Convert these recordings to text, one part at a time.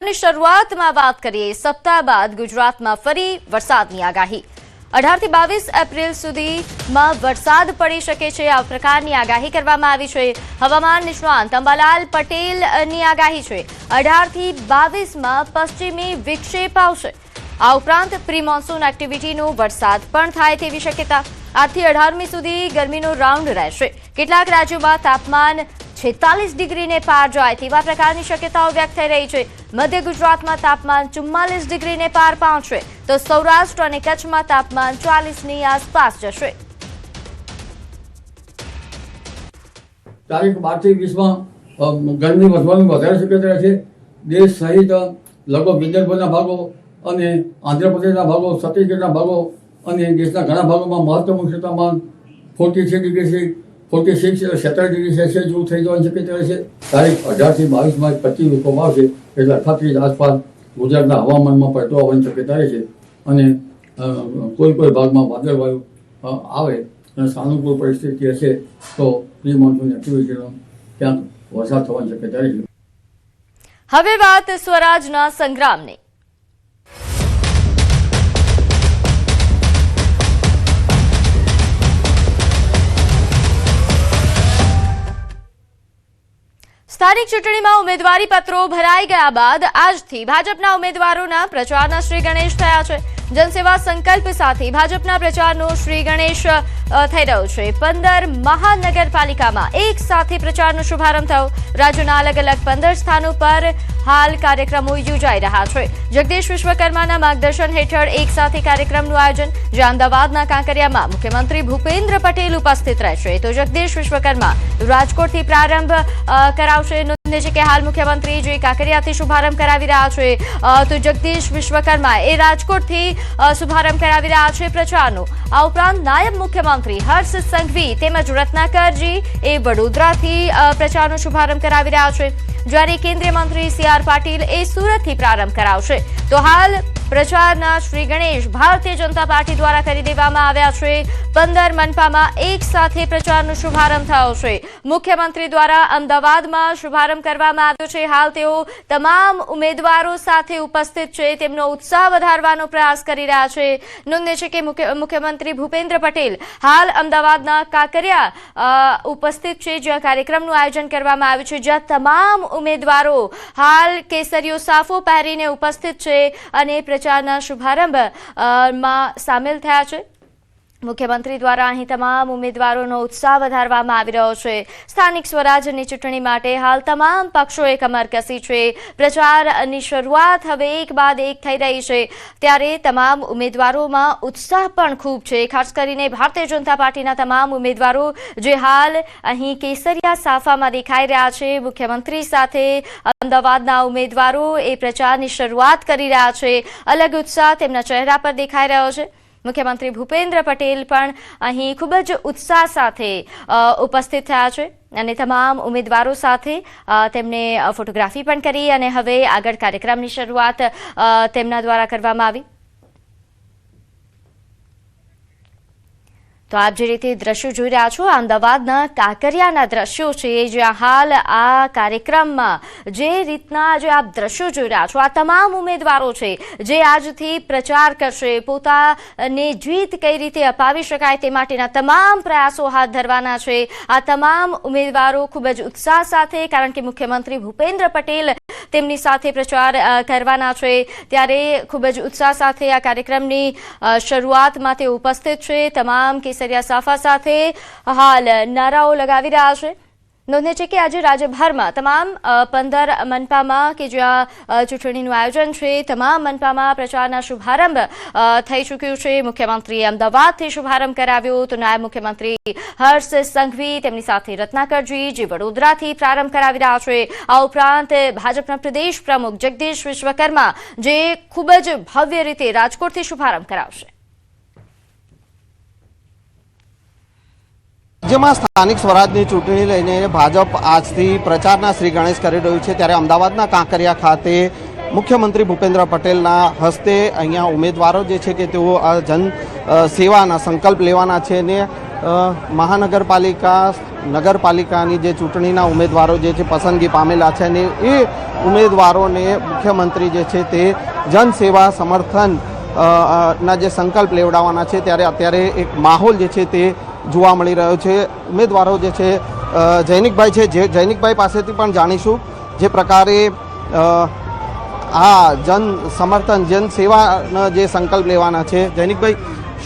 શરૂઆત में बात करिए सप्ताह बाद गुजरात में फरी वरसादनी आगाही 18 થી 22 એપ્રિલ સુધીમાં વરસાદ પડી શકે છે આ પ્રકારની આગાહી કરવામાં આવી છે। હવામાન નિષ્ણાત અંબાલાલ પટેલની આગાહી છે 18 થી 22 માં પશ્ચિમી વિક્ષેપ આવશે। આ ઉપરાંત પ્રી મોન્સૂન એક્ટિવિટીનો વરસાદ પણ થાય તેવી શક્યતા। આજથી 18મી સુધી ગરમીનો રાઉન્ડ રહેશે। કેટલાક રાજ્યોમાં તાપમાન 46 ડિગ્રીને પાર જાય તેવા પ્રકારની શક્યતાઓ વ્યક્ત થઈ રહી છે। મધ્ય ગુજરાતમાં તાપમાન 44 ડિગ્રીને પાર પહોંચશે તો સૌરાષ્ટ્ર અને કચ્છમાં તાપમાન 40ની આસપાસ જશે। તારીખ 12 થી 20 માં ગરમી વધવાની વધારે શક્યતા છે। દેશ સહિત લગભગ વિદર્ભના ભાગો અને આંધ્રપ્રદેશના ભાગો, છત્તીસગઢના ભાગો અને દેશના ઘણા ભાગોમાં મહત્તમ ઉષ્ણતામાન 46 ડિગ્રી 46 ડિગ્રી સેલ્સિયસ જેવું થઈ જવાની શક્યતા છે। તારીખ 18 થી 22 માં 25 હુકમ આવશે એટલે 38 આસપાસ ગુજરાતના હવામાનમાં પલટો આવવાની શક્યતા છે અને કોઈ ભાગમાં વાદળવાયુ આવે અને સાનુકૂળ પરિસ્થિતિ હશે તો પ્રી મોન્સૂન એક્ટિવિટીનો ક્યાંક વરસાદ થવાની શક્યતા છે। હવે વાત સ્વરાજના સંગ્રામની। સ્થાનિક ચૂંટણીમાં ઉમેદવારી પત્રો ભરાઈ ગયા બાદ આજથી ભાજપના ઉમેદવારોના પ્રચારના શ્રી ગણેશ થયા છે। જનસેવા સંકલ્પ સાથે ભાજપના પ્રચારનો શ્રી ગણેશ થઈ રહ્યો છે। 15 મહાનગરપાલિકામાં એક સાથે પ્રચારનો શુભારંભ થયો। રાજ્યના અલગ અલગ 15 સ્થાનો પર હાલ કાર્યક્રમો યોજાઈ રહ્યા છે। જગદીશ વિશ્વકર્માના માર્ગદર્શન હેઠળ એક સાથે કાર્યક્રમનું આયોજન જે અમદાવાદના કાંકરિયામાં મુખ્યમંત્રી ભૂપેન્દ્ર પટેલ ઉપસ્થિત રહેશે તો જગદીશ વિશ્વકર્મા રાજકોટથી પ્રારંભ કરાવશે। નોંધનીય છે કે હાલ મુખ્યમંત્રી જે કાંકરિયાથી શુભારંભ કરાવી રહ્યા છે તો જગદીશ વિશ્વકર્મા એ રાજકોટથી શુભારંભ કરાવી રહ્યા છે પ્રચારનો। આ ઉપરાંત નાયબ મુખ્યમંત્રી હર્ષ સંઘવી તેમજ રત્નાકરજી એ વડોદરાથી પ્રચારનો શુભારંભ કરાવી રહ્યા છે જ્યારે કેન્દ્રીય મંત્રી સી.આર. પાટીલ એ સુરતથી પ્રારંભ કરાવશે તો હાલ પ્રચારના શ્રી ગણેશ ભારતીય જનતા પાર્ટી દ્વારા કરી દેવામાં આવ્યા છે। 15 મનપામાં એક સાથે પ્રચારનો શુભારંભ થયો છે। મુખ્યમંત્રી દ્વારા અમદાવાદમાં શુભારંભ કરવામાં આવ્યો છે। હાલ તેઓ તમામ ઉમેદવારો સાથે ઉપસ્થિત છે તેમનો ઉત્સાહ વધારવાનો પ્રયાસ કરી રહ્યા છે। નોંધનીય છે કે મુખ્યમંત્રી ભૂપેન્દ્ર પટેલ હાલ અમદાવાદના કાંકરિયા ઉપસ્થિત છે જ્યાં કાર્યક્રમનું આયોજન કરવામાં આવ્યું છે જ્યાં તમામ ઉમેદવારો હાલ કેસરીયો સાફો પહેરીને ઉપસ્થિત છે અને પ્રચારના શુભારંભમાં સામેલ થયા છે। મુખ્યમંત્રી દ્વારા અહીં તમામ ઉમેદવારોનો ઉત્સાહ વધારવામાં આવી રહ્યો છે। સ્થાનિક સ્વરાજની ચૂંટણી માટે હાલ તમામ પક્ષોએ કમર કસી છે। પ્રચારની શરૂઆત હવે એક બાદ એક થઈ રહી છે ત્યારે તમામ ઉમેદવારોમાં ઉત્સાહ પણ ખૂબ છે। ખાસ કરીને ભારતીય જનતા પાર્ટીના તમામ ઉમેદવારો જે હાલ અહીં કેસરિયા સાફામાં દેખાઈ રહ્યા છે મુખ્યમંત્રી સાથે અમદાવાદના ઉમેદવારો એ પ્રચારની શરૂઆત કરી રહ્યા છે। અલગ ઉત્સાહ તેમના ચહેરા પર દેખાઈ રહ્યો છે। મુખ્યમંત્રી ભૂપેન્દ્ર પટેલ પણ અહીં ખૂબ જ ઉત્સાહ સાથે ઉપસ્થિત થયા છે અને તમામ ઉમેદવારો સાથે તેમને ફોટોગ્રાફી પણ કરી અને હવે આગળ કાર્યક્રમની શરૂઆત તેમના દ્વારા કરવામાં આવી। તો આપ જે રીતે દ્રશ્યો જોઈ રહ્યા છો અમદાવાદના કાંકરિયાના દ્રશ્યો છે જ્યાં હાલ આ કાર્યક્રમમાં જે રીતના જે આપ દ્રશ્યો જોઈ રહ્યા છો આ તમામ ઉમેદવારો છે જે આજથી પ્રચાર કરશે પોતાને જીત કઈ રીતે અપાવી શકાય તે માટેના તમામ પ્રયાસો હાથ ધરવાના છે। આ તમામ ઉમેદવારો ખૂબ જ ઉત્સાહ સાથે કારણ કે મુખ્યમંત્રી ભૂપેન્દ્ર પટેલ તેમની સાથે પ્રચાર કરવાના છે ત્યારે ખૂબ જ ઉત્સાહ સાથે આ કાર્યક્રમની શરૂઆતમાં તે ઉપસ્થિત છે। તમામ કેસરિયા સાફા સાથે હાલ નારાઓ લગાવી રહ્યા છે। નોંધનીય છે કે આજે રાજ્યભરમાં તમામ 15 મનપામાં કે જ્યાં ચૂંટણીનું આયોજન છે તમામ મનપામાં પ્રચારના શુભારંભ થઈ ચૂક્યું છે। મુખ્યમંત્રીએ અમદાવાદથી શુભારંભ કરાવ્યો તો નાયબ મુખ્યમંત્રી હર્ષ સંઘવી તેમની સાથે રત્નાકરજી જે વડોદરાથી પ્રારંભ કરાવી રહ્યા છે। આ ઉપરાંત ભાજપના પ્રદેશ પ્રમુખ જગદીશ વિશ્વકર્મા જે ખૂબ જ ભવ્ય રીતે રાજકોટથી શુભારંભ કરાવશે। જેમાં સ્થાનિક સ્વરાજની ચૂંટણી લઈને ભાજપ આજથી પ્રચારના શ્રી ગણેશ કરી રહ્યું છે ત્યારે અમદાવાદના કાંકરિયા ખાતે મુખ્યમંત્રી ભૂપેન્દ્ર પટેલના હસ્તે અહીંયા ઉમેદવારો જે છે કે તેઓ જન સેવાના સંકલ્પ લેવાના છે અને મહાનગરપાલિકા નગરપાલિકાની જે ચૂંટણીના ઉમેદવારો જે છે પસંદગી પામેલા છે અને એ ઉમેદવારોને મુખ્યમંત્રી જે છે તે જનસેવા સમર્થન ના જે સંકલ્પ લેવડાવવાના છે ત્યારે અત્યારે એક માહોલ જે છે તે જોવા મળી રહ્યો છે. ઉમેદવારો જે છે જૈનિકભાઈ છે, જે જૈનિકભાઈ પાસેથી પણ જાણીશું જે પ્રકારે આ જન સમર્થન જન સેવાના જે સંકલ્પ લેવાના છે. જૈનિકભાઈ,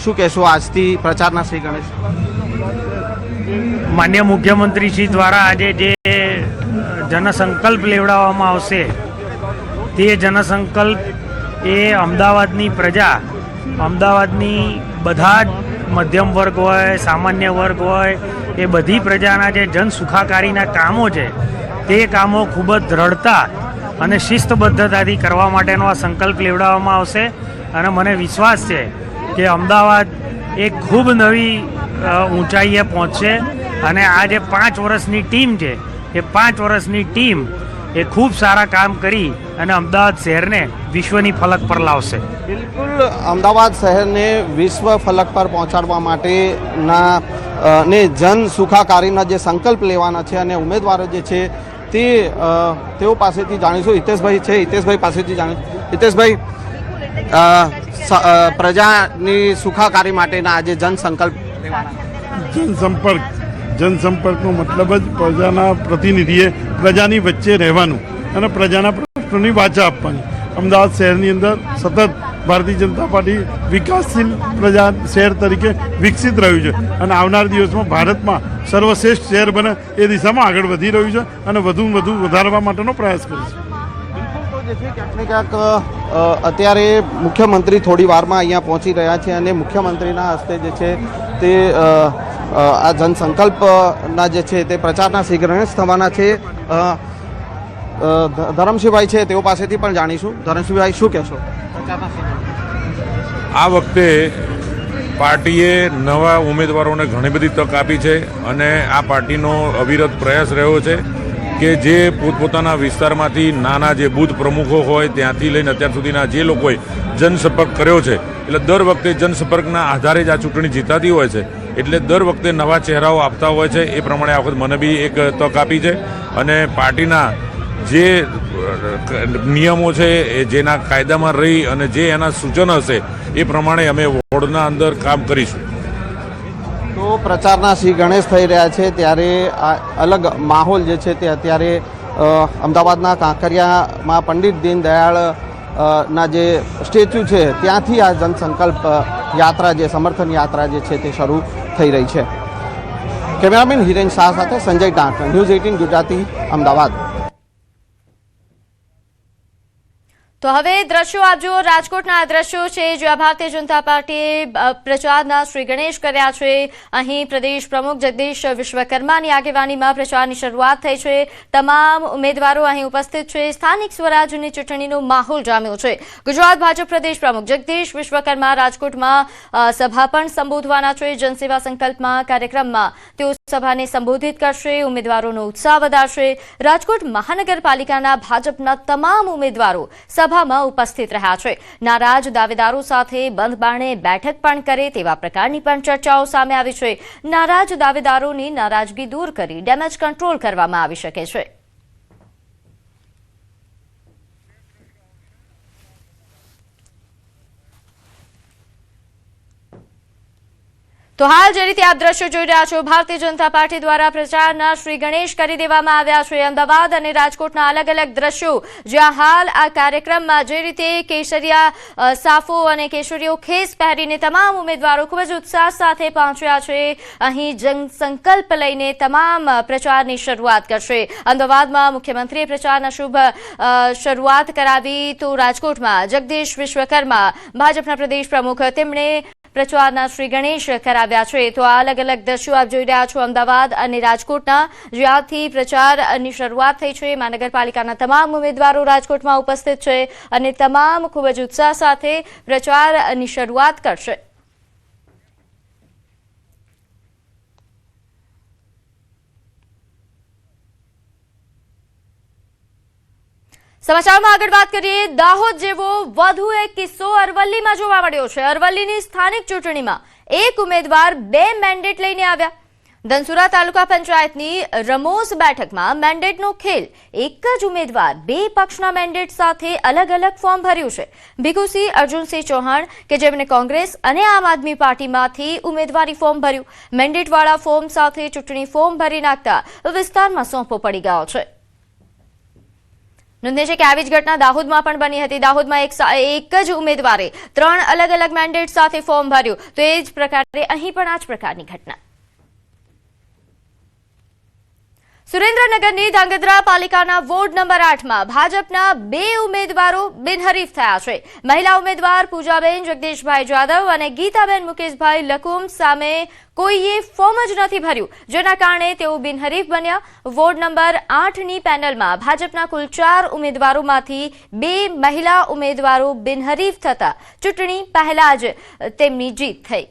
શું કહેશો આજથી પ્રચારના શ્રી ગણેશ? માન્ય મુખ્યમંત્રી શ્રી દ્વારા આજે જે જનસંકલ્પ લેવડાવવામાં આવશે તે જનસંકલ્પ એ અમદાવાદની પ્રજા, અમદાવાદની બધા જ મધ્યમ વર્ગ હોય, સામાન્ય વર્ગ હોય, એ બધી પ્રજાના જે જન સુખાકારીના કામો છે તે કામો ખૂબ જ દ્રઢતા અને શિસ્તબદ્ધતાથી કરવા માટેનો આ સંકલ્પ લેવડાવવામાં આવશે. અને મને વિશ્વાસ છે કે અમદાવાદ એક ખૂબ નવી ઊંચાઈએ પહોંચશે અને આ જે 5 વર્ષની ટીમ છે એ 5 વર્ષની ટીમ એ ખૂબ સારા કામ કરી અને અમદાવાદ શહેરને વિશ્વની ફલક પર લાવશે. બિલકુલ, અમદાવાદ શહેરને વિશ્વ ફલક પર પહોંચાડવા માટેના ને જન સુખાકારીના જે સંકલ્પ લેવાના છે અને ઉમેદવારો જે છે તે તેઓ પાસેથી જાણીશું. હિતેશભાઈ છે, હિતેશભાઈ પાસેથી જાણીશું. હિતેશભાઈ, પ્રજાની સુખાકારી માટેના આજે જનસંકલ્પ લેવાના. જનસંપર્કનો મતલબ જ પ્રજાના પ્રતિનિધિએ પ્રજાની વચ્ચે રહેવાનું અને પ્રજાના પ્રશ્નોની વાચા આપવાની. અમદાવાદ શહેરની અંદર સતત ભારતીય જનતા પાર્ટી વિકાસશીલ પ્રજા શહેર તરીકે વિકસિત રહ્યું છે અને આવનાર દિવસમાં ભારતમાં સર્વશ્રેષ્ઠ શહેર બને એ દિશામાં આગળ વધી રહ્યું છે અને વધુ વધારવા માટેનો પ્રયાસ કરે છે. ક્યાંક ને ક્યાંક અત્યારે મુખ્યમંત્રી થોડી વારમાં અહીંયા પહોંચી રહ્યા છે અને મુખ્યમંત્રીના હસ્તે જે છે તે આ જનસંકલ્પના જે છે તે પ્રચારના શ્રી ગણેશ થવાના છે. ધરમસિંહભાઈ છે, તેઓ પાસેથી પણ જાણીશું. ધરમસિંહભાઈ, શું કહેશો? આ વખતે પાર્ટીએ નવા ઉમેદવારોને ઘણી બધી તક આપી છે અને આ પાર્ટીનો અવિરત પ્રયાસ રહ્યો છે કે જે પોતપોતાના વિસ્તારમાંથી નાના જે બૂથ પ્રમુખો હોય ત્યાંથી લઈને અત્યાર સુધીના જે લોકોએ જનસંપર્ક કર્યો છે, એટલે દર વખતે જનસંપર્કના આધારે જ આ ચૂંટણી જીતાતી હોય છે. એટલે દર વખતે નવા ચહેરાઓ આપતા હોય છે. એ પ્રમાણે આ વખત મને બી એક તક આપી છે અને પાર્ટીના જે નિયમો છે એ જેના કાયદામાં રહી અને જે એના સૂચન હશે એ પ્રમાણે અમે વોર્ડના અંદર કામ કરીશું. તો પ્રચારના શ્રી ગણેશ થઈ રહ્યા છે ત્યારે આ અલગ માહોલ જે છે તે અત્યારે અમદાવાદના કાંકરિયામાં પંડિત દીનદયાળ ના જે સ્ટેચ્યુ છે ત્યાંથી આ જનસંકલ્પ યાત્રા જે સમર્થન યાત્રા જે છે તે શરૂ થઈ રહી છે. કેમેરામેન હિરેન શાહ સાથે સંજય ડાંક, ન્યૂઝ 18 ગુજરાતી, અમદાવાદ. તો હવે દ્રશ્યો આપજો. રાજકોટના આ દ્રશ્યો છે જ્યાં ભારતીય જનતા પાર્ટીએ પ્રચારના શ્રી ગણેશ કર્યા છે. અહીં પ્રદેશ પ્રમુખ જગદીશ વિશ્વકર્માની આગેવાનીમાં પ્રચારની શરૂઆત થઈ છે. તમામ ઉમેદવારો અહીં ઉપસ્થિત છે. સ્થાનિક સ્વરાજની ચૂંટણીનો માહોલ જામ્યો છે. ગુજરાત ભાજપ પ્રદેશ પ્રમુખ જગદીશ વિશ્વકર્મા રાજકોટમાં સભા પણ સંબોધવાના છે. જનસેવા સંકલ્પમાં કાર્યક્રમમાં તેઓ સભાને સંબોધિત કરશે. ઉમેદવારોનો ઉત્સાહ વધારશે. રાજકોટ મહાનગરપાલિકાના ભાજપના તમામ ઉમેદવારો સભામાં ઉપસ્થિત રહ્યા છે. નારાજ દાવેદારો સાથે બંધ બારણે બેઠક પણ કરે તેવા પ્રકારની પણ ચર્ચાઓ સામે આવી છે. નારાજ દાવેદારોની નારાજગી દૂર કરી ડેમેજ કંટ્રોલ કરવામાં આવી શકે છે. તો હાલ જે રીતે આપ દ્રશ્યો જોઈ રહ્યા છો, ભારતીય જનતા પાર્ટી દ્વારા પ્રચારના શ્રી ગણેશ કરી દેવામાં આવ્યા છે. અમદાવાદ અને રાજકોટના અલગ અલગ દ્રશ્યો જ્યાં હાલ આ કાર્યક્રમમાં જે રીતે કેસરિયા સાફો અને કેસરીઓ ખેસ પહેરીને તમામ ઉમેદવારો ખૂબ જ ઉત્સાહ સાથે પહોંચ્યા છે. અહીં જનસંકલ્પ લઈને તમામ પ્રચારની શરૂઆત કરશે. અમદાવાદમાં મુખ્યમંત્રીએ પ્રચારના શુભ શરૂઆત કરાવી તો રાજકોટમાં જગદીશ વિશ્વકર્મા ભાજપના પ્રદેશ પ્રમુખ તેમણે પ્રચારના શ્રી ગણેશ કરાવ્યા છે. તો આ અલગ અલગ દ્રશ્યો આપ જોઈ રહ્યા છો અમદાવાદ અને રાજકોટના, જ્યાંથી પ્રચારની શરૂઆત થઈ છે. મહાનગરપાલિકાના તમામ ઉમેદવારો રાજકોટમાં ઉપસ્થિત છે અને તમામ ખૂબ જ ઉત્સાહ સાથે પ્રચારની શરૂઆત કરશે. સમાચારમાં આગળ વાત કરીએ. દાહોદ જેવો વધુ એક કિસ્સો અરવલ્લીમાં જોવા મળ્યો છે. અરવલ્લીની સ્થાનિક ચૂંટણીમાં એક ઉમેદવાર 2 મેન્ડેટ લઈને આવ્યા. ધનસુરા તાલુકા પંચાયતની રમોસ બેઠકમાં મેન્ડેટનો ખેલ. એક જ ઉમેદવાર બે પક્ષના મેન્ડેટ સાથે અલગ અલગ ફોર્મ ભર્યું છે. ભીખુસિંહ અર્જુનસિંહ ચૌહાણ કે જેમણે કોંગ્રેસ અને આમ આદમી પાર્ટીમાંથી ઉમેદવારી ફોર્મ ભર્યું. મેન્ડેટવાળા ફોર્મ સાથે ચૂંટણી ફોર્મ ભરી નાખતા વિસ્તારમાં સોંપો પડી ગયો છે. નોંધનીય છે કે આવી જ ઘટના દાહોદમાં પણ બની હતી. દાહોદમાં એક જ ઉમેદવારે 3 અલગ અલગ મેન્ડેટ સાથે ફોર્મ ભર્યું. તો એ જ પ્રકારે અહીં પણ આ જ પ્રકારની ઘટના. સુરેન્દ્રનગરની ધાંગધ્રા પાલિકાના વોર્ડ નંબર 8માં ભાજપના 2 ઉમેદવારો બિનહરીફ થયા છે. મહિલા ઉમેદવાર પૂજાબેન જગદીશભાઈ જાદવ અને ગીતાબેન મુકેશભાઈ લકુમ સામે કોઈએ ફોર્મ જ નથી ભર્યું, જેના કારણે તેઓ બિનહરીફ બન્યા. વોર્ડ નંબર 8ની પેનલમાં ભાજપના કુલ 4 ઉમેદવારોમાંથી 2 મહિલા ઉમેદવારો બિનહરીફ થતા ચૂંટણી પહેલા જ તેમની જીત થઈ.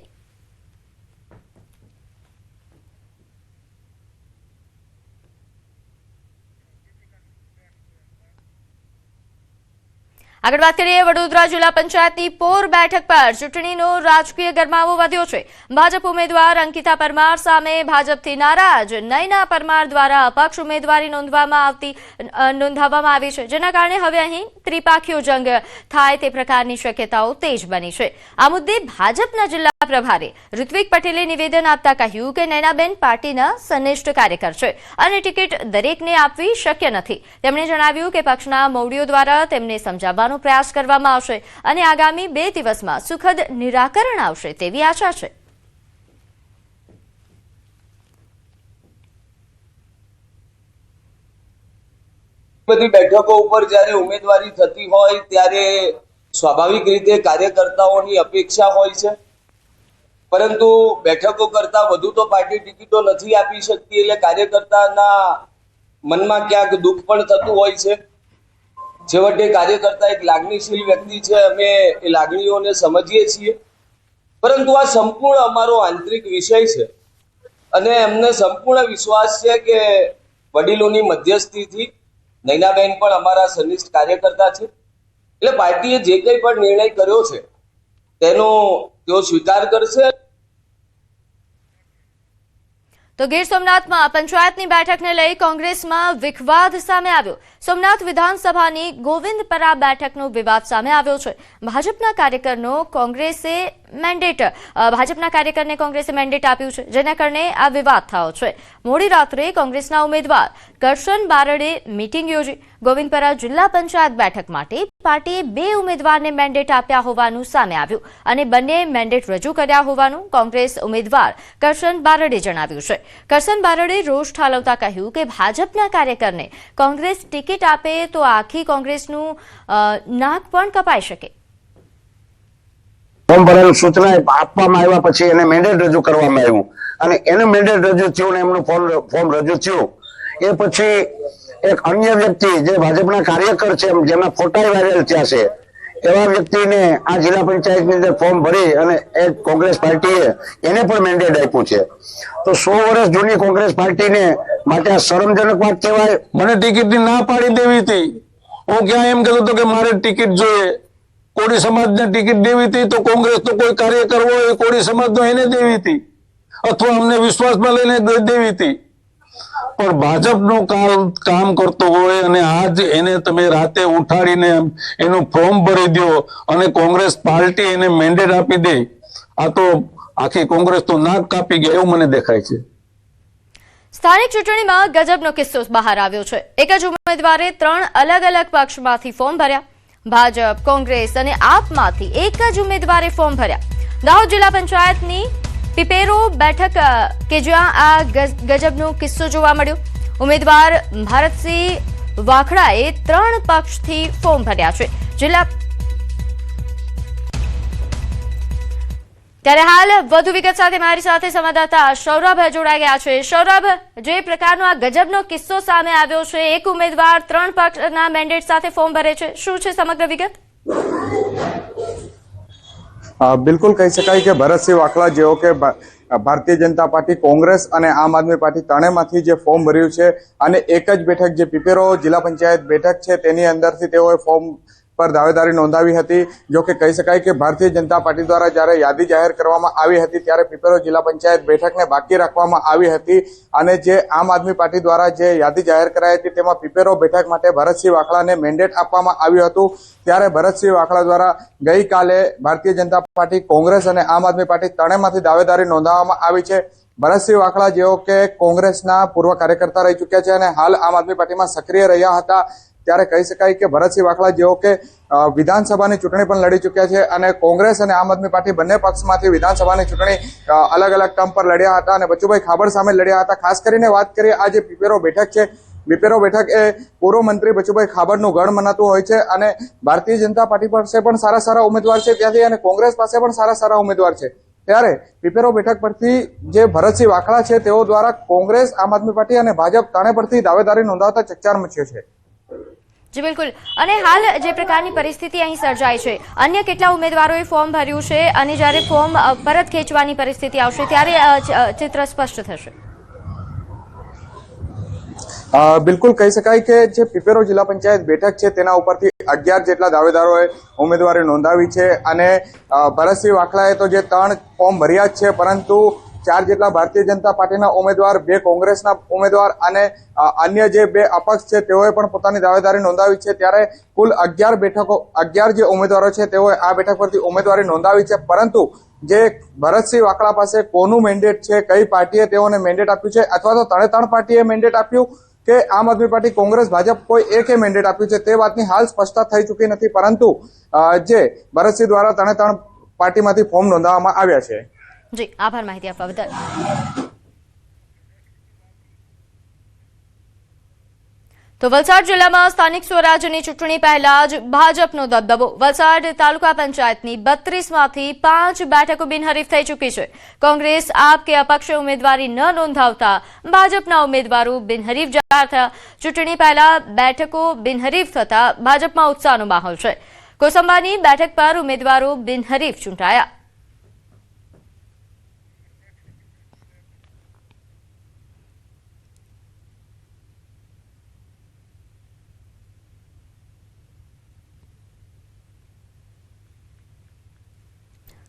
આગળ વાત કરીએ વડોદરા જિલ્લા પંચાયતની પોર બેઠક પર ચૂંટણીનો રાજકીય ગરમાવો વધ્યો છે. ભાજપ ઉમેદવાર અંકિતા પરમાર સામે ભાજપથી નારાજ નયના પરમાર દ્વારા અપક્ષ ઉમેદવારી નોંધાવવામાં આવી છે, જેના કારણે હવે અહીં ત્રિપાખીયો જંગ થાય તે પ્રકારની શક્યતાઓ તેજ બની છે. આ મુદ્દે ભાજપના જિલ્લા પ્રભારી ઋત્વિક પટેલે નિવેદન આપતા કહ્યું કે નયનાબેન પાર્ટીના સનિષ્ઠ કાર્યકર છે અને ટિકિટ દરેકને આપવી શક્ય નથી. તેમણે જણાવ્યું કે પક્ષના મોવડીઓ દ્વારા તેમને સમજાવવાનો પ્રયાસ કરવામાં આવશે અને આગામી 2 દિવસમાં સુખદ નિરાકરણ આવશે તેવી આશા છે. બધી બેઠકો ઉપર જ્યારે ઉમેદવારી થતી હોય ત્યારે સ્વાભાવિક રીતે કાર્યકર્તાઓની અપેક્ષા હોય છે, પરંતુ બેઠકો કરતા વધુ તો પાર્ટી ટિકિટો નથી આપી શકતી, એટલે કાર્યકર્તાના મનમાં ક્યાંક દુઃખ પણ થતું હોય છે. છેવટે કાર્યકર્તા એક લાગણીશીલ વ્યક્તિ છે, અમે એ લાગણીઓને સમજીએ છીએ, પરંતુ આ સંપૂર્ણ અમારો આંતરિક વિષય છે અને અમને સંપૂર્ણ વિશ્વાસ છે કે વડીલોની મધ્યસ્થીથી નયનાબેન પણ અમારા સનિષ્ઠ કાર્યકર્તા છે, એટલે પાર્ટીએ જે કંઈ પણ નિર્ણય કર્યો છે તેનો તેઓ સ્વીકાર કરશે. તો ગીર સોમનાથમાં પંચાયતની બેઠકને લઈ કોંગ્રેસમાં વિખવાદ સામે આવ્યો. સોમનાથ વિધાનસભાની ગોવિંદપરા બેઠકનો વિવાદ સામે આવ્યો છે. ભાજપના કાર્યકરને કોંગ્રેસે મેન્ડેટ આપ્યું છે, જેના કારણે આ વિવાદ થયો છે. મોડી રાત્રે કોંગ્રેસના ઉમેદવાર કરશન બારડે મીટિંગ યોજી. ગોવિંદપરા જિલ્લા પંચાયત બેઠક માટે પાર્ટીએ 2 ઉમેદવારને મેન્ડેટ આપ્યા હોવાનું સામે આવ્યું અને બંને મેન્ડેટ રજૂ કર્યા હોવાનું કોંગ્રેસ ઉમેદવાર કરશન બારડે જણાવ્યું છે. કરશન બારડે રોષ ઠાલવતા કહ્યું કે ભાજપના કાર્યકરને કોંગ્રેસ ટિકિટ આપે તો આખી કોંગ્રેસનું નાક પણ કપાઈ શકે. ફોર્મ ભરવાની સૂચના આપવામાં આવ્યા પછી એને મેન્ડેટ રજૂ કરવામાં આવ્યું અને એનું મેન્ડેટ રજૂ થયું ને એમનું ફોર્મ રજૂ થયું. એ પછી એક અન્ય વ્યક્તિ જે ભાજપના કાર્યકર છે, જેમના ફોટા વાયરલ થયા છે, એવા વ્યક્તિને આ જિલ્લા પંચાયતની અંદર ફોર્મ ભરી અને એ કોંગ્રેસ પાર્ટીએ એને પણ મેન્ડેટ આપ્યું છે. તો 100 વર્ષ જૂની કોંગ્રેસ પાર્ટીને માટે આ શરમજનક વાત કહેવાય. મને ટિકિટની ના પાડી દેવી હતી. હું ક્યાં એમ કહેતો હતો કે મારે ટિકિટ જોઈએ, કોળી સમાજને ટિકિટ દેવી હતી, તો કોંગ્રેસ તો કોઈ કાર્યકર હોય કોળી સમાજનો એને દેવી હતી અથવા અમને વિશ્વાસમાં લઈને દેવી હતી. પણ ભાજપનું કામ કરતો હોય અને આજ એને તમે રાતે ઉઠાડીને એનું ફોર્મ ભરી દો અને કોંગ્રેસ પાર્ટી એને મેન્ડેટ આપી દે, આ તો આખી કોંગ્રેસ તો નાક કાપી ગયા એવું મને દેખાય છે. સ્થાનિક ચૂંટણીમાં ગજબનો કિસ્સો બહાર આવ્યો છે. એક જ ઉમેદવારે 3 અલગ અલગ પક્ષમાંથી ફોર્મ ભર્યા. ભાજપ, કોંગ્રેસ અને આપમાંથી એક જ ઉમેદવારે ફોર્મ ભર્યા. દાહોદ જિલ્લા પંચાયતની પીપેરો બેઠક કે જ્યાં આ ગજબનો કિસ્સો જોવા મળ્યો. ઉમેદવાર ભારતસિંહ વાખડાએ 3 પક્ષથી ફોર્મ ભર્યા છે. ત્યારે હાલ વધુ વિગત સાથે મારી સાથે સંવાદદાતા સૌરભ જોડાઈ ગયા છે. સૌરભ, જે પ્રકારનો આ ગજબનો કિસ્સો સામે આવ્યો છે, એક ઉમેદવાર 3 પક્ષના મેન્ડેટ સાથે ફોર્મ ભરે છે, શું છે સમગ્ર વિગત? બિલકુલ કહી શકાય કે ભરતસિંહ વાકલા જેઓ કે ભારતીય જનતા પાર્ટી, કોંગ્રેસ અને આમ આદમી પાર્ટી ત્રણેયમાંથી જે ફોર્મ ભર્યું છે અને એક જ બેઠક જે પીપેરો જિલ્લા પંચાયત બેઠક છે તેની અંદરથી તેઓએ ફોર્મ પર દાવેદારી નોંધાવી હતી. જો કે કહી શકાય કે ભારતીય જનતા પાર્ટી દ્વારા જ્યારે યાદી જાહેર કરવામાં આવી હતી ત્યારે પીપેરો જિલ્લા પંચાયત બેઠકને બાકી રાખવામાં આવી હતી અને જે આમ આદમી પાર્ટી દ્વારા જે યાદી જાહેર કરાઈ હતી તેમાં પીપેરો બેઠક માટે ભરતસિંહ વાખલાને મેન્ડેટ આપવામાં આવ્યું હતું. ત્યારે ભરતસિંહ વાખલા દ્વારા ગઈકાલે ભારતીય જનતા પાર્ટી, કોંગ્રેસ અને આમ આદમી પાર્ટી ત્રણેયમાંથી દાવેદારી નોંધાવવામાં આવી છે. ભરતસિંહ વાખલા જેઓ કે કોંગ્રેસના પૂર્વ કાર્યકર્તા રહી ચૂક્યા છે અને હાલ આમ આદમી પાર્ટીમાં સક્રિય રહ્યા હતા, ત્યારે કહી શકાય કે ભરતસિંહ વાખલા જેઓ કે વિધાનસભાની ચૂંટણી પણ લડી ચૂક્યા છે અને કોંગ્રેસ અને આમ આદમી પાર્ટી બંને પક્ષમાંથી વિધાનસભાની ચૂંટણી અલગ અલગ ટર્મ પર લડ્યા હતા અને બચુભાઈ ખાબડ સામે લડ્યા હતા. ખાસ કરીને વાત કરીએ આ જે પીપેરો બેઠક છે, પીપેરો બેઠક એ પૂર્વ મંત્રી બચુભાઈ ખાબડનું ગઢ મનાતું હોય છે અને ભારતીય જનતા પાર્ટી પાસે પણ સારા ઉમેદવાર છે ત્યાંથી અને કોંગ્રેસ પાસે પણ સારા ઉમેદવાર છે. ત્યારે પીપેરો બેઠક પરથી જે ભરતસિંહ વાખલા છે તેઓ દ્વારા કોંગ્રેસ, આમ આદમી પાર્ટી અને ભાજપ ત્રણે પરથી દાવેદારી નોંધાવતા ચકચાર મચ્યો છે. જી બિલકુલ. અને હાલ જે પ્રકારની પરિસ્થિતિ અહીં સર્જાય છે, અન્ય કેટલા ઉમેદવારોએ ફોર્મ ભર્યું છે અને જ્યારે ફોર્મ પરત ખેંચવાની પરિસ્થિતિ આવશે ત્યારે ચિત્ર સ્પષ્ટ થશે? બિલકુલ કહી શકાય કે જે પીપેરો જિલ્લા પંચાયત બેઠક છે તેના ઉપરથી 11 જેટલા દાવેદારોએ ઉમેદવારી નોંધાવી છે અને ભરતસિંહ વાખલાએ તો જે 3 ફોર્મ ભર્યા જ છે, પરંતુ 4 જેટલા ભારતીય જનતા પાર્ટીના ઉમેદવાર, 2 કોંગ્રેસના ઉમેદવાર અને અન્ય જે 2 અપક્ષ છે તેઓએ પણ પોતાની દાવેદારી નોંધાવી છે. ત્યારે કુલ 11 જે ઉમેદવારો છે તેઓએ આ બેઠક પરથી ઉમેદવારી નોંધાવી છે. પરંતુ જે ભરતસિંહ વાખલા પાસે કોનું મેન્ડેટ છે, કઈ પાર્ટીએ તેઓને મેન્ડેટ આપ્યું છે અથવા તો ત્રણે પાર્ટીએ મેન્ડેટ આપ્યું કે આમ આદમી પાર્ટી, કોંગ્રેસ, ભાજપ કોઈ એકે મેન્ડેટ આપ્યું છે તે વાતની હાલ સ્પષ્ટતા થઈ ચૂકી નથી. પરંતુ જે ભરતસિંહ દ્વારા ત્રણે પાર્ટીમાંથી ફોર્મ નોંધાવવામાં આવ્યા છે. જી, આભાર માહિતી આપવા બદલ. તો વલસાડ જિલ્લામાં સ્થાનિક સ્વરાજ્યની ચૂંટણી પહેલા જ ભાજપનો દબદબો. વલસાડ તાલુકા પંચાયતની 32માંથી 5 બેઠકો બિનહરીફ થઈ ચૂકી છે. કોંગ્રેસ, આપ કે અપક્ષે ઉમેદવારી ન નોંધાવતા ભાજપના ઉમેદવારો બિનહરીફ જાહેર થયા. ચૂંટણી પહેલા બેઠકો બિનહરીફ થતા ભાજપમાં ઉત્સાહનો માહોલ છે. કોસંબાની બેઠક પર ઉમેદવારો બિનહરીફ ચૂંટાયા.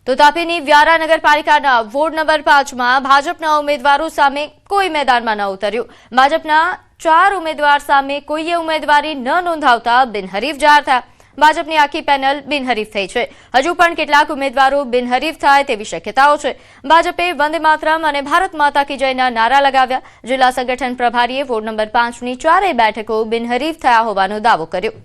તો તાપીની વ્યારા નગરપાલિકાના વોર્ડ નંબર 5માં ભાજપના ઉમેદવારો સામે કોઈ મેદાનમાં ન ઉતર્યું. ભાજપના 4 ઉમેદવાર સામે કોઈએ ઉમેદવારી ન નોંધાવતા બિનહરીફ જાહેર થયા. ભાજપની આખી પેનલ બિનહરીફ થઈ છે. હજુ પણ કેટલાક ઉમેદવારો બિનહરીફ થાય તેવી શક્યતાઓ છે. ભાજપે વંદે માતરમ અને ભારત માતા કી જયના નારા લગાવ્યા. જિલ્લા સંગઠન પ્રભારીએ વોર્ડ નંબર 5ની 4 બેઠકો બિનહરીફ થયા હોવાનો દાવો કર્યો.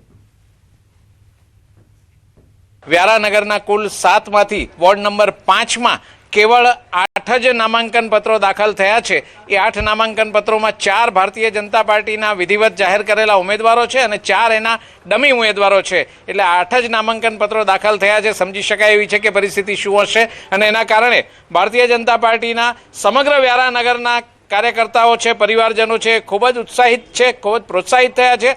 વ્યારા નગરના કુલ 7માંથી વોર્ડ નંબર 5માં કેવળ 8 જ નામાંકન પત્રો દાખલ થયા છે. એ 8 નામાંકન પત્રોમાં 4 ભારતીય જનતા પાર્ટીના વિધિવત જાહેર કરેલા ઉમેદવારો છે અને 4 એના ડમી ઉમેદવારો છે. એટલે 8 જ નામાંકન પત્રો દાખલ થયા છે. સમજી શકાય એવી છે કે પરિસ્થિતિ શું હશે અને એના કારણે ભારતીય જનતા પાર્ટીના સમગ્ર વ્યારા નગરના કાર્યકર્તાઓ છે, પરિવારજનો છે, ખૂબ જ ઉત્સાહિત છે, ખૂબ જ પ્રોત્સાહિત થયા છે.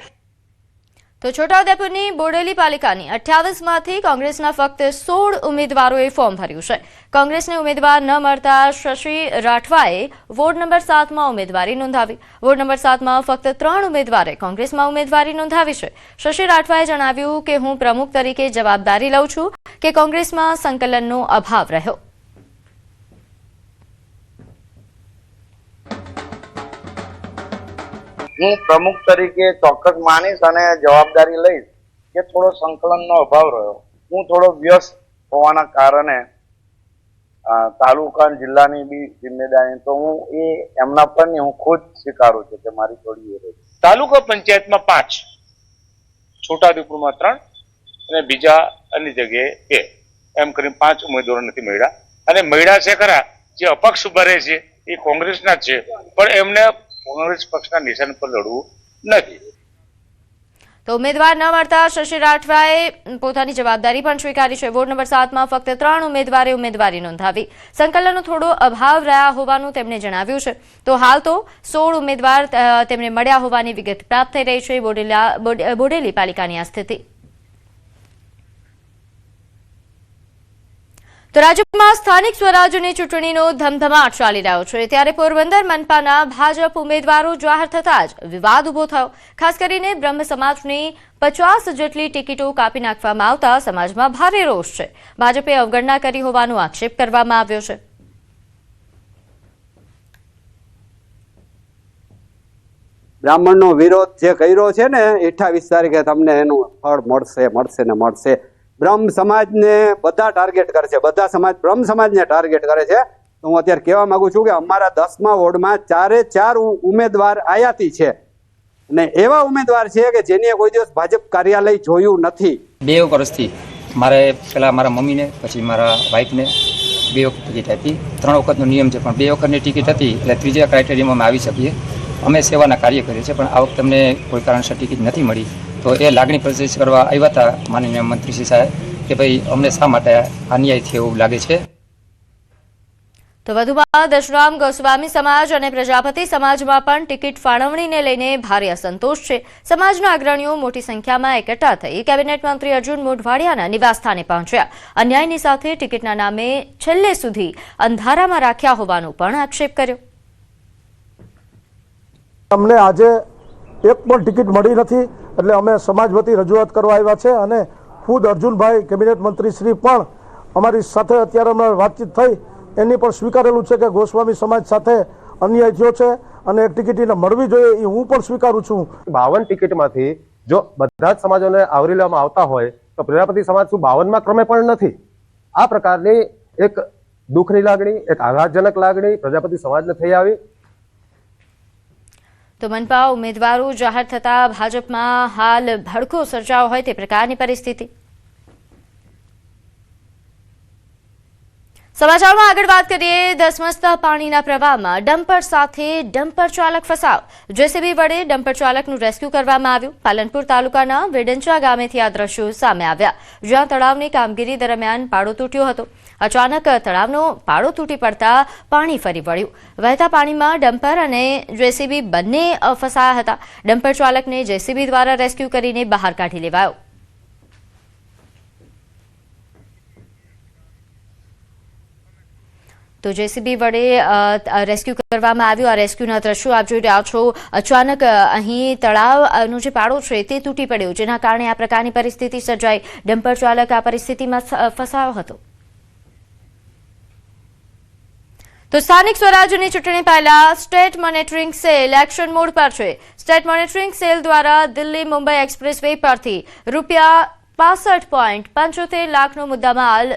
તો છોટાઉદેપુરની બોડેલી પાલિકાની 28માંથી કોંગ્રેસના ફક્ત 16 ઉમેદવારોએ ફોર્મ ભર્યું છે. કોંગ્રેસને ઉમેદવાર ન મળતા શશી રાઠવાએ વોર્ડ નંબર 7માં ઉમેદવારી નોંધાવી. વોર્ડ નંબર 7માં ફક્ત 3 ઉમેદવારે કોંગ્રેસમાં ઉમેદવારી નોંધાવી છે. શશી રાઠવાએ જણાવ્યું કે હું પ્રમુખ તરીકે જવાબદારી લઉં છું કે કોંગ્રેસમાં સંકલનનો અભાવ રહ્યો. હું પ્રમુખ તરીકે ચોક્કસ માનીશ અને જવાબદારી લઈશ કે થોડો સંકલનનો અભાવ રહ્યો. હું થોડો વ્યસ્ત હોવાના કારણે તાલુકા જિલ્લાની બી જિમ્મેદારી તો હું એ એમના પર હું ખુદ સ્વીકારું છું કે મારી થોડી એ રહી. તાલુકા પંચાયતમાં 5, છોટાઉદેપુરમાં 3 અને બીજા અન્ય જગ્યાએ 2, એમ કરીને 5 ઉમેદવારો નથી મળ્યા. અને મળ્યા છે ખરા જે અપક્ષ ઉભા રહે છે એ કોંગ્રેસના જ છે, પણ એમને કોંગ્રેસ પક્ષના નિશાન પર લડવું નથી. તો ઉમેદવાર ન મળતા શશી રાઠવાએ પોતાની જવાબદારી પણ સ્વીકારી છે. વોર્ડ નંબર 7માં ફક્ત 3 ઉમેદવારે ઉમેદવારી નોંધાવી. સંકલનનો થોડો અભાવ રહ્યા હોવાનું તેમણે જણાવ્યું છે. તો હાલ તો 16 ઉમેદવાર તેમને મળ્યા હોવાની વિગત પ્રાપ્ત થઈ રહી છે. બોડેલી પાલિકાની આ સ્થિતિ. તો રાજ્યમાં રાજ્યમાં સ્થાનિક સ્વરાજ્યની ચૂંટણીનો ધમધમાટ ચાલી રહ્યો છે ત્યારે પોરબંદર મનપાના ભાજપ ઉમેદવારો જાહેર થતાં જ વિવાદ ઉભો થયો. ખાસ કરીને બ્રહ્મ સમાજની 50 જેટલી ટિકિટો કાપી નાખવામાં આવતા સમાજમાં ભારે રોષ છે. ભાજપે અવગણના કરી હોવાનો આક્ષેપ કરવામાં આવ્યો છે. બ્રાહ્મણનો વિરોધ જે કર્યો છે ને 28 તારીખે તમને એનું ફળ મળશે ને મળશે. બ્રહ્મ સમાજને બધા ટાર્ગેટ કરે છે, બધા સમાજ બ્રહ્મ સમાજને ટાર્ગેટ કરે છે. તો હું અત્યારે કહેવા માંગુ છું કે અમારા 10મા વોર્ડમાં 4 ઉમેદવાર આયાતી છે અને એવા ઉમેદવાર છે કે જેની કોઈ દિવસ ભાજપ કાર્યાલય જોયું નથી. 2 વર્ષથી મારે પહેલાં મારા મમ્મીને પછી મારા વાઈફને 2 વખત ટિકિટ આપી. 3 વખતનો નિયમ છે પણ 2 વખતની ટિકિટ હતી એટલે ત્રીજા ક્રાઇટેરિયામાં અમે આવી શકીએ. અમે સેવાના કાર્ય કરીએ છીએ પણ આ વખતે અમને કોઈ કારણસર ટિકિટ નથી મળી. તો એ લાગણી પ્રદર્શિત કરવા આવ્યા હતા માનનીય મંત્રી શ્રી સાહેબ કે ભાઈ અમને શા માટે અન્યાય થયો એવું લાગે છે. તો વધુમાં દશરામ ગોસ્વામી સમાજ અને પ્રજાપતિ સમાજમાં પણ ટિકિટ ફાળવણીને લઈને ભારે અસંતોષ છે. સમાજના અગ્રણીઓ મોટી સંખ્યામાં એકઠા થઈ કેબિનેટ મંત્રી અર્જુન મોઢવાડિયાના નિવાસસ્થાને પહોંચ્યા. અન્યાયની સાથે ટિકિટના નામે છેલ્લે સુધી અંધારામાં રાખ્યા હોવાનો પણ આક્ષેપ કર્યો. અમને આજે એક પણ ટિકિટ મળી નથી એટલે અમે સમાજ વતી રજૂઆત કરવા આવ્યા છે અને ખુદ અર્જુનભાઈ કેબિનેટ મંત્રી શ્રી પણ અમારી સાથે અત્યારે અમારી વાતચીત થઈ એની પણ સ્વીકારેલું છે કે ગોસ્વામી સમાજ સાથે અન્યાય થયો છે અને ટિકિટ એને મળવી જોઈએ એ હું પણ સ્વીકારું છું. 52 ટિકિટમાંથી જો બધા જ સમાજોને આવરી લેવામાં આવતા હોય તો પ્રજાપતિ સમાજ શું 52મા ક્રમે પણ નથી. આ પ્રકારની એક દુઃખની લાગણી, એક આઘાતજનક લાગણી પ્રજાપતિ સમાજને થઈ આવી. તો મનપા ઉમેદવારો જાહેર થતા ભાજપમાં હાલ ભડકો સર્જાયો હોય તે પ્રકારની પરિસ્થિતિ. સમાચારમાં આગળ વાત કરીએ. ધસમસતા પાણીના પ્રવાહમાં ડમ્પર સાથે ડમ્પર ચાલક ફસાયો. જેસીબી વડે ડમ્પર ચાલકનું રેસ્ક્યુ કરવામાં આવ્યું. પાલનપુર તાલુકાના વેડંચા ગામેથી આ દ્રશ્યો સામે આવ્યા જ્યાં તળાવની કામગીરી દરમિયાન પાડો તૂટ્યો હતો. અચાનક તળાવનો પાડો તૂટી પડતા પાણી ફરી વળ્યું. વહેતા પાણીમાં ડમ્પર અને જેસીબી બંને ફસાયા હતા. ડમ્પર ચાલકને જેસીબી દ્વારા રેસ્ક્યુ કરીને બહાર કાઢી લેવાયો. તો જેસીબી વડે રેસ્ક્યુ કરવામાં આવ્યું. આ રેસ્ક્યુના દ્રશ્યો આપ જોઈ રહ્યા છો. અચાનક અહીં તળાવનો જે પાડો છે તે તૂટી પડ્યો જેના કારણે આ પ્રકારની પરિસ્થિતિ સર્જાઈ. ડમ્પર ચાલક આ પરિસ્થિતિમાં ફસાયો હતો. તો સ્થાનિક સ્વરાજ્યની ચૂંટણી પહેલા state monitoring cell action mode પર છે. સ્ટેટ મોનિટરિંગ સેલ દ્વારા દિલ્હી મુંબઈ એક્સપ્રેસ વે પરથી ₹65.75 લાખનો મુદ્દામાલ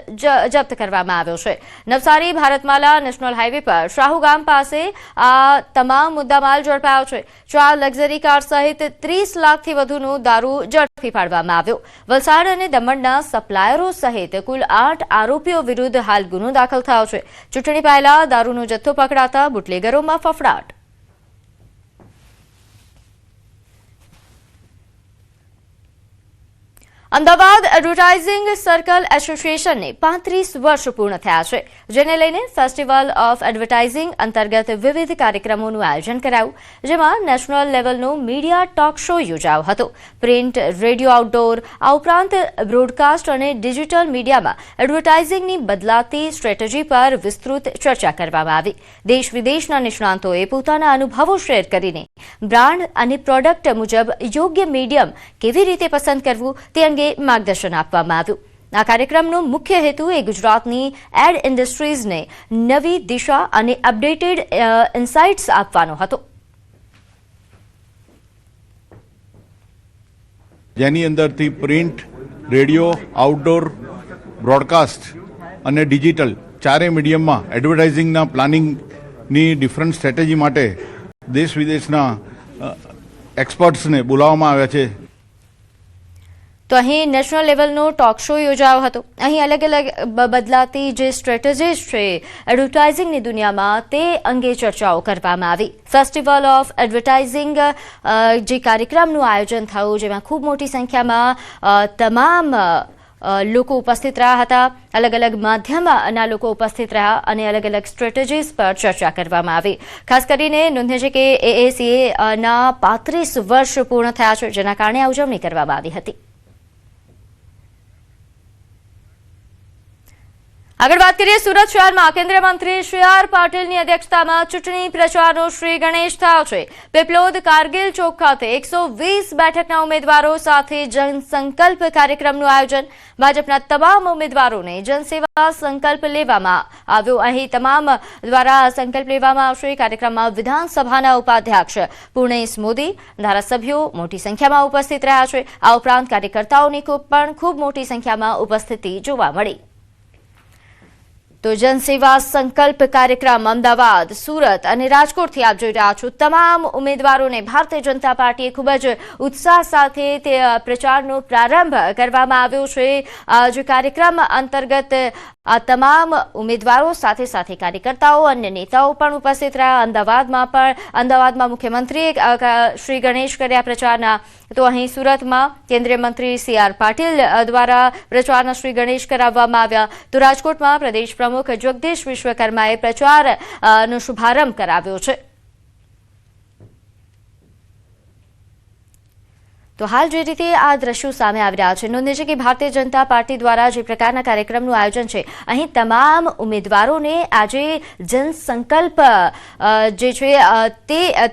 જપ્ત કરવામાં આવ્યો છે. નવસારી ભારતમાલા નેશનલ હાઈવે પર શાહુ ગામ પાસે આ તમામ મુદ્દામાલ ઝડપાયો છે. 4 લક્ઝરી કાર સહિત 30 લાખથી વધુનો દારૂ ઝડપી પાડવામાં આવ્યો. વલસાડ અને દમણના સપ્લાયરો સહિત કુલ 8 આરોપીઓ વિરુદ્ધ હાલ ગુનો દાખલ થયો છે. ચૂંટણી પહેલા દારૂનો જથ્થો પકડાતા બુટલેગરોમાં ફફડાટ. અમદાવાદ એડવર્ટાઇઝિંગ સર્કલ એસોસિએશનને 35 વર્ષ પૂર્ણ થયા છે જેને લઈને ફેસ્ટિવલ ઓફ એડવર્ટાઇઝિંગ અંતર્ગત વિવિધ કાર્યક્રમોનું આયોજન કરાયું જેમાં નેશનલ લેવલનો મીડિયા ટોક શો યોજાયો હતો. પ્રિન્ટ, રેડિયો, આઉટડોર આ ઉપરાંત બ્રોડકાસ્ટ અને ડિજિટલ મીડિયામાં એડવર્ટાઇઝિંગની બદલાતી સ્ટ્રેટેજી પર વિસ્તૃત ચર્ચા કરવામાં આવી. દેશ વિદેશના નિષ્ણાંતોએ પોતાના અનુભવો શેર કરીને બ્રાન્ડ અને પ્રોડક્ટ મુજબ યોગ્ય મીડિયમ કેવી રીતે પસંદ કરવું તે અંગે માર્ગદર્શન આપવામાં આવ્યું. આ કાર્યક્રમનો મુખ્ય હેતુ એ ગુજરાતની એડ ઇન્ડસ્ટ્રીઝને નવી દિશા અને અપડેટેડ ઇન્સાઇટ્સ આપવાનો હતો. જેની અંદરથી પ્રિન્ટ, રેડિયો, આઉટડોર, બ્રોડકાસ્ટ અને ડિજિટલ ચારે મીડિયમમાં એડવર્ટાઇઝિંગના પ્લાનિંગની ડિફરન્ટ સ્ટ્રેટેજી માટે દેશ વિદેશના એક્સપર્ટ્સને બોલાવવામાં આવ્યા છે. તો અહીં નેશનલ લેવલનો ટોક શો યોજાયો હતો. અહીં અલગ અલગ બદલાતી જે સ્ટ્રેટેજીસ છે એડવર્ટાઇઝિંગની દુનિયામાં તે અંગે ચર્ચાઓ કરવામાં આવી. ફેસ્ટિવલ ઓફ એડવર્ટાઇઝિંગ જે કાર્યક્રમનું આયોજન થયું જેમાં ખૂબ મોટી સંખ્યામાં તમામ લોકો ઉપસ્થિત રહ્યા હતા. અલગ અલગ માધ્યમના લોકો ઉપસ્થિત રહ્યા અને અલગ અલગ સ્ટ્રેટેજીસ પર ચર્ચા કરવામાં આવી. ખાસ કરીને નોંધ્ય છે કે AACA-ના 35 વર્ષ પૂર્ણ થયા છે જેના કારણે આ ઉજવણી કરવામાં આવી હતી. આગળ વાત કરીએ સુરત શહેરમાં કેન્દ્રીય મંત્રી સી.આર. પાટીલની અધ્યક્ષતામાં ચૂંટણી પ્રચારનો શ્રી ગણેશ થયો છે. પીપલોદ કારગિલ ચોક ખાતે 120 બેઠકના ઉમેદવારો સાથે જનસંકલ્પ કાર્યક્રમનું આયોજન. ભાજપના તમામ ઉમેદવારોને જનસેવા સંકલ્પ લેવામાં આવ્યો. અહીં તમામ દ્વારા સંકલ્પ લેવામાં આવશે. કાર્યક્રમમાં વિધાનસભાના ઉપાધ્યક્ષ પૂર્ણેશ મોદી, ધારાસભ્યો મોટી સંખ્યામાં ઉપસ્થિત રહ્યા છે. આ ઉપરાંત કાર્યકર્તાઓની પણ ખૂબ મોટી સંખ્યામાં ઉપસ્થિતિ જોવા મળી. તો જનસેવા સંકલ્પ કાર્યક્રમ અમદાવાદ, સુરત અને રાજકોટથી આપ જોઈ રહ્યા છો. તમામ ઉમેદવારોને ભારતીય જનતા પાર્ટીએ ખૂબ જ ઉત્સાહ સાથે તે પ્રચારનો પ્રારંભ કરવામાં આવ્યો છે. જે કાર્યક્રમ અંતર્ગત આ તમામ ઉમેદવારો સાથે સાથે કાર્યકર્તાઓ અન્ય નેતાઓ પણ ઉપસ્થિત રહ્યા. અમદાવાદમાં મુખ્યમંત્રીએ શ્રી ગણેશ કર્યા પ્રચારના. તો અહીં સુરતમાં કેન્દ્રીય મંત્રી સી.આર. પાટીલ દ્વારા પ્રચારના શ્રી ગણેશ કરાવવામાં આવ્યા. તો રાજકોટમાં પ્રદેશ પ્રમુખ જગદીશ વિશ્વકર્માએ પ્રચારનો શુભારંભ કરાવ્યો છે. તો હાલ જે રીતે આ દ્રશ્યો સામે આવી રહ્યા છે, નોંધે છે કે ભારતીય જનતા પાર્ટી દ્વારા જે પ્રકારના કાર્યક્રમનું આયોજન છે, અહીં તમામ ઉમેદવારોને આજે જનસંકલ્પ જે છે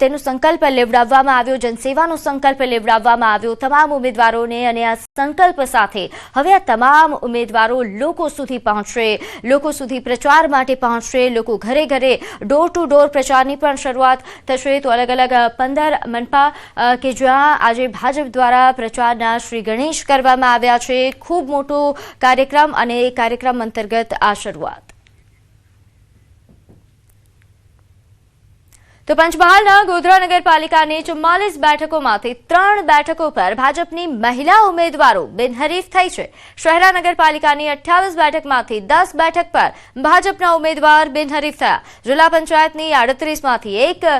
તેનો સંકલ્પ લેવડાવવામાં આવ્યો, જનસેવાનો સંકલ્પ લેવડાવવામાં આવ્યો તમામ ઉમેદવારોને. અને આ સંકલ્પ સાથે હવે આ તમામ ઉમેદવારો લોકો સુધી પહોંચશે, લોકો સુધી પ્રચાર માટે પહોંચશે. લોકો ઘરે ઘરે ડોર ટુ ડોર પ્રચારની પણ શરૂઆત થશે. તો અલગ અલગ 15 મનપા કે જ્યાં આજે ભાજપ દ્વારા પ્રચારના શ્રી ગણેશ કરવામાં આવ્યા છે. ખૂબ મોટો કાર્યક્રમ અને એ કાર્યક્રમ અંતર્ગત આ શરૂઆત. તો પંચમહાલના ગોધરા નગરપાલિકાની 44 બેઠકોમાંથી 3 બેઠકો પર ભાજપની મહિલા ઉમેદવારો બિનહરીફ થઈ છે. શહેરા નગરપાલિકાની 28 બેઠકમાંથી 10 બેઠક પર ભાજપના ઉમેદવાર બિનહરીફ થયા. જિલ્લા પંચાયતની 38માંથી 1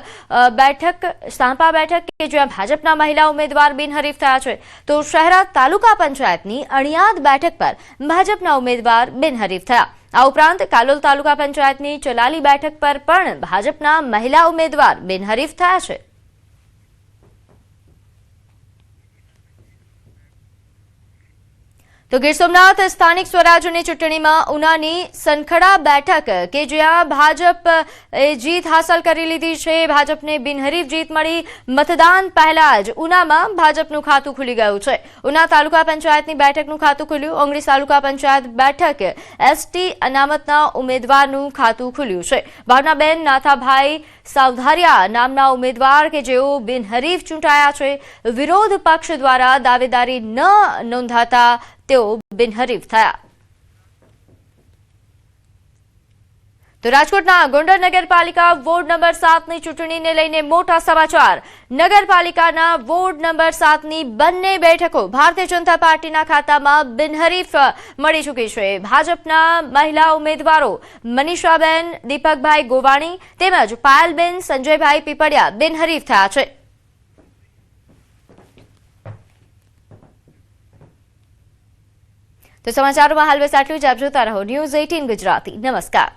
બેઠક સાંપા બેઠક કે જ્યાં ભાજપના મહિલા ઉમેદવાર બિનહરીફ થયા છે. તો શહેરા તાલુકા પંચાયતની અણિયાદ બેઠક પર ભાજપના ઉમેદવાર બિનહરીફ થયા. આ ઉપરાંત કાલોલ તાલુકા પંચાયતની ચલાલી બેઠક પર પણ ભાજપના મહિલા ઉમેદવાર બિનહરીફ થયા છે. તો ગીર સોમનાથ સ્થાનિક સ્વરાજ્યની ચૂંટણીમાં ઉનાની સનખડા બેઠક કે જ્યાં ભાજપ જીત હાંસલ કરી લીધી છે, ભાજપને બિનહરીફ જીત મળી. મતદાન પહેલા જ ઉનામાં ભાજપનું ખાતું ખુલી ગયું છે. ઉના તાલુકા પંચાયતની બેઠકનું ખાતું ખુલ્યું. ઓંગળી તાલુકા પંચાયત બેઠક એસટી અનામતના ઉમેદવારનું ખાતું ખુલ્યું છે. ભાવનાબેન નાથાભાઈ સાવધારિયા નામના ઉમેદવાર કે જેઓ બિનહરીફ ચૂંટાયા છે, વિરોધ પક્ષ દ્વારા દાવેદારી ન નોંધાતા તેઓ બિનહરીફ થયા. તો રાજકોટના ગોંડલ નગરપાલિકા વોર્ડ નંબર 7ની ચૂંટણીને લઈને મોટા સમાચાર. નગરપાલિકાના વોર્ડ નંબર 7ની બંને બેઠકો ભારતીય જનતા પાર્ટીના ખાતામાં બિનહરીફ મળી ચૂકી છે. ભાજપના મહિલા ઉમેદવારો મનીષાબેન દીપકભાઈ ગોવાણી તેમજ પાયલબેન સંજયભાઈ પીપળિયા બિનહરીફ થયા છે. તો સમાચારોમાં હાલ બસ આટલું જ. આપ જોતા રહો ન્યૂઝ 18 ગુજરાતી. નમસ્કાર.